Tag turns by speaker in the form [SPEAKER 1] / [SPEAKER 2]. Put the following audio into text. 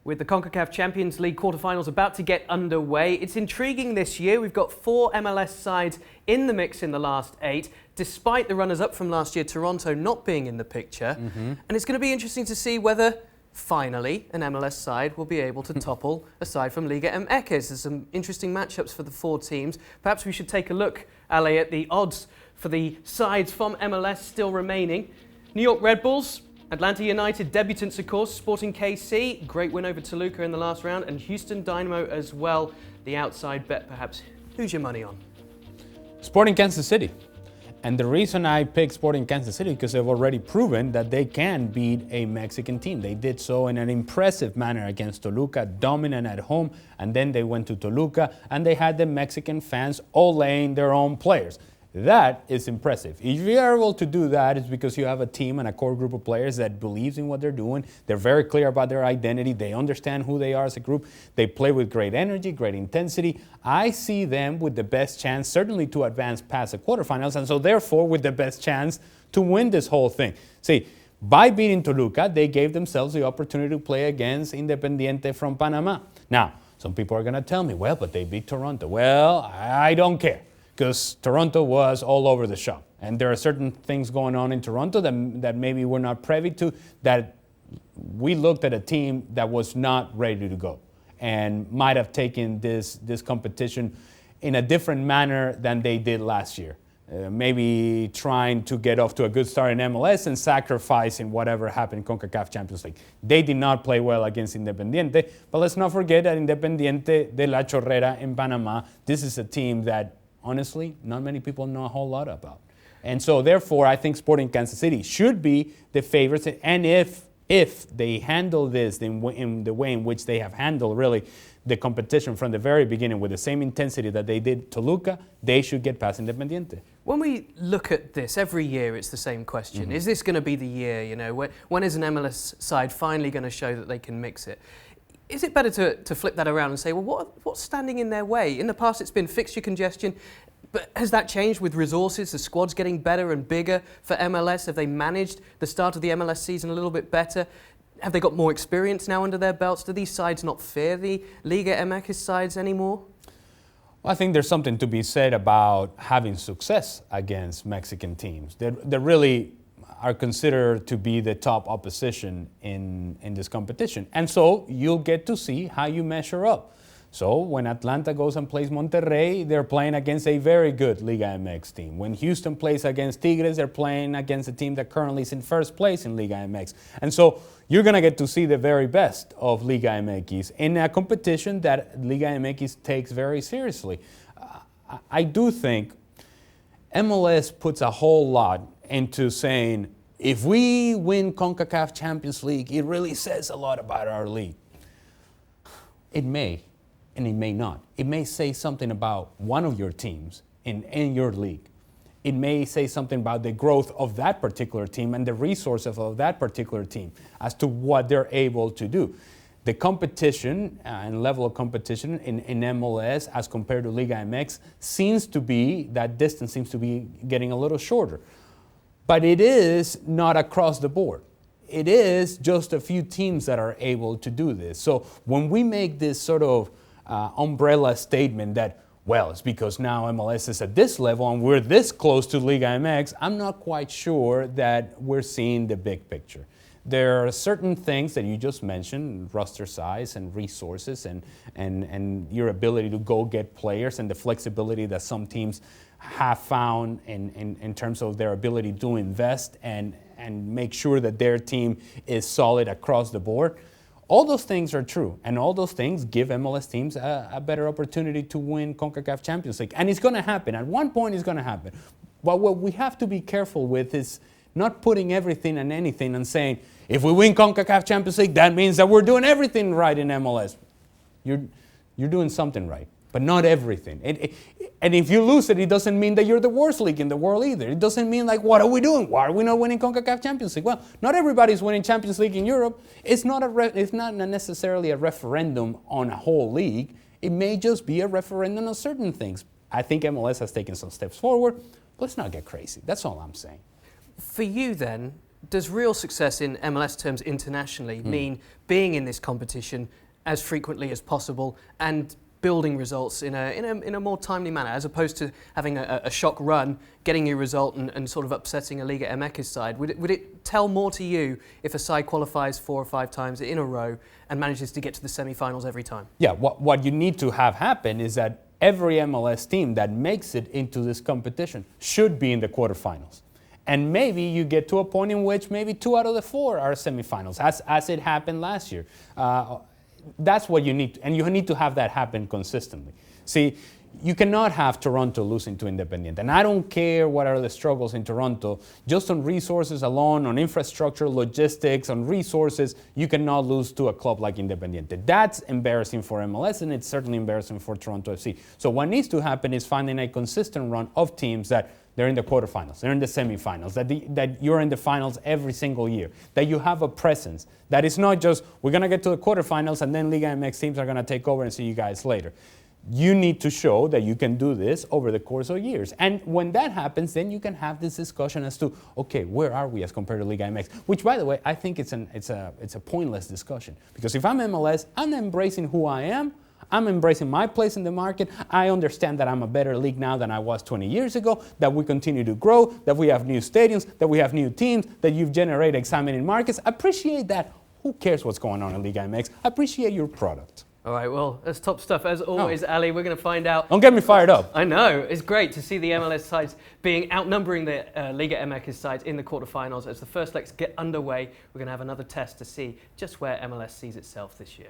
[SPEAKER 1] With the CONCACAF Champions League quarterfinals about to get underway, it's intriguing this year. We've got 4 MLS sides in the mix in the last 8, despite the runners-up from last year, Toronto, not being in the picture. And it's going to be interesting to see whether, finally, an MLS side will be able to topple a side from Liga MX. There's some interesting matchups for the 4 teams. Perhaps we should take a look, Ale, at the odds for the sides from MLS still remaining. New York Red Bulls, Atlanta United debutants, of course, Sporting KC, great win over Toluca in the last round, and Houston Dynamo as well. The outside bet, perhaps. Who's your money on?
[SPEAKER 2] Sporting Kansas City. And the reason I picked Sporting Kansas City because they've already proven that they can beat a Mexican team. They did so in an impressive manner against Toluca, dominant at home, and then they went to Toluca and they had the Mexican fans all laying their own players. That is impressive. If you are able to do that, it's because you have a team and a core group of players that believes in what they're doing. They're very clear about their identity. They understand who they are as a group. They play with great energy, great intensity. I see them with the best chance, certainly to advance past the quarterfinals, and so therefore with the best chance to win this whole thing. See, by beating Toluca, they gave themselves the opportunity to play against Independiente from Panama. Now, some people are going to tell me, well, but they beat Toronto. Well, I don't care, because Toronto was all over the shop. And there are certain things going on in Toronto that maybe we're not privy to, that we looked at a team that was not ready to go and might have taken this competition in a different manner than they did last year. Maybe trying to get off to a good start in MLS and sacrificing whatever happened in CONCACAF Champions League. They did not play well against Independiente, but let's not forget that Independiente de la Chorrera in Panama, this is a team that honestly, not many people know a whole lot about. And so, therefore, I think Sporting Kansas City should be the favorites. And if they handle this in the way in which they have handled, really, the competition from the very beginning with the same intensity that they did Toluca, they should get past Independiente.
[SPEAKER 1] When we look at this, every year it's the same question. Is this going to be the year, when is an MLS side finally going to show that they can mix it? Is it better to flip that around and say, well, what's standing in their way? In the past, it's been fixture congestion, but has that changed with resources? The squad's getting better and bigger for MLS? Have they managed the start of the MLS season a little bit better? Have they got more experience now under their belts? Do these sides not fear the Liga MX sides anymore?
[SPEAKER 2] Well, I think there's something to be said about having success against Mexican teams. They're really are considered to be the top opposition in this competition. And so you'll get to see how you measure up. So when Atlanta goes and plays Monterrey, they're playing against a very good Liga MX team. When Houston plays against Tigres, they're playing against a team that currently is in first place in Liga MX. And so you're going to get to see the very best of Liga MX in a competition that Liga MX takes very seriously. I do think MLS puts a whole lot into saying, if we win CONCACAF Champions League, it really says a lot about our league. It may, and it may not. It may say something about one of your teams in your league. It may say something about the growth of that particular team and the resources of that particular team as to what they're able to do. The competition and level of competition in MLS as compared to Liga MX seems to be, that distance seems to be getting a little shorter. But it is not across the board. It is just a few teams that are able to do this. So when we make this sort of umbrella statement that, well, it's because now MLS is at this level and we're this close to Liga MX, I'm not quite sure that we're seeing the big picture. There are certain things that you just mentioned, roster size and resources and your ability to go get players and the flexibility that some teams have found in terms of their ability to invest and make sure that their team is solid across the board. All those things are true, and all those things give MLS teams a better opportunity to win CONCACAF Champions League. And it's going to happen. At one point, it's going to happen. But what we have to be careful with is not putting everything and anything and saying, if we win CONCACAF Champions League, that means that we're doing everything right in MLS. You're doing something right, but not everything. And if you lose it, it doesn't mean that you're the worst league in the world either. It doesn't mean like, what are we doing? Why are we not winning CONCACAF Champions League? Well, not everybody's winning Champions League in Europe. It's not necessarily a referendum on a whole league. It may just be a referendum on certain things. I think MLS has taken some steps forward. Let's not get crazy. That's all I'm saying.
[SPEAKER 1] For you then, does real success in MLS terms internationally mean being in this competition as frequently as possible and building results in a more timely manner, as opposed to having a shock run, getting your result and sort of upsetting a Liga MX side? Would it tell more to you if a side qualifies 4 or 5 times in a row and manages to get to the semi-finals every time?
[SPEAKER 2] Yeah, what you need to have happen is that every MLS team that makes it into this competition should be in the quarterfinals. And maybe you get to a point in which maybe 2 out of the 4 are semifinals, as it happened last year. That's what you need, and you need to have that happen consistently. See, you cannot have Toronto losing to Independiente. And I don't care what are the struggles in Toronto, just on resources alone, on infrastructure, logistics, on resources, you cannot lose to a club like Independiente. That's embarrassing for MLS, and it's certainly embarrassing for Toronto FC. So what needs to happen is finding a consistent run of teams that they're in the quarterfinals, they're in the semifinals, that you're in the finals every single year, that you have a presence, that it's not just, we're going to get to the quarterfinals and then Liga MX teams are going to take over and see you guys later. You need to show that you can do this over the course of years. And when that happens, then you can have this discussion as to, okay, where are we as compared to Liga MX? Which, by the way, I think it's a pointless discussion. Because if I'm MLS, I'm embracing who I am. I'm embracing my place in the market. I understand that I'm a better league now than I was 20 years ago, that we continue to grow, that we have new stadiums, that we have new teams, that you've generated excitement in markets. Appreciate that. Who cares what's going on in Liga MX? Appreciate your product.
[SPEAKER 1] All right, well, that's top stuff. As always, Ali, we're going to find out.
[SPEAKER 2] Don't get me fired up.
[SPEAKER 1] I know. It's great to see the MLS sides outnumbering the Liga MX sides in the quarterfinals. As the first legs get underway, we're going to have another test to see just where MLS sees itself this year.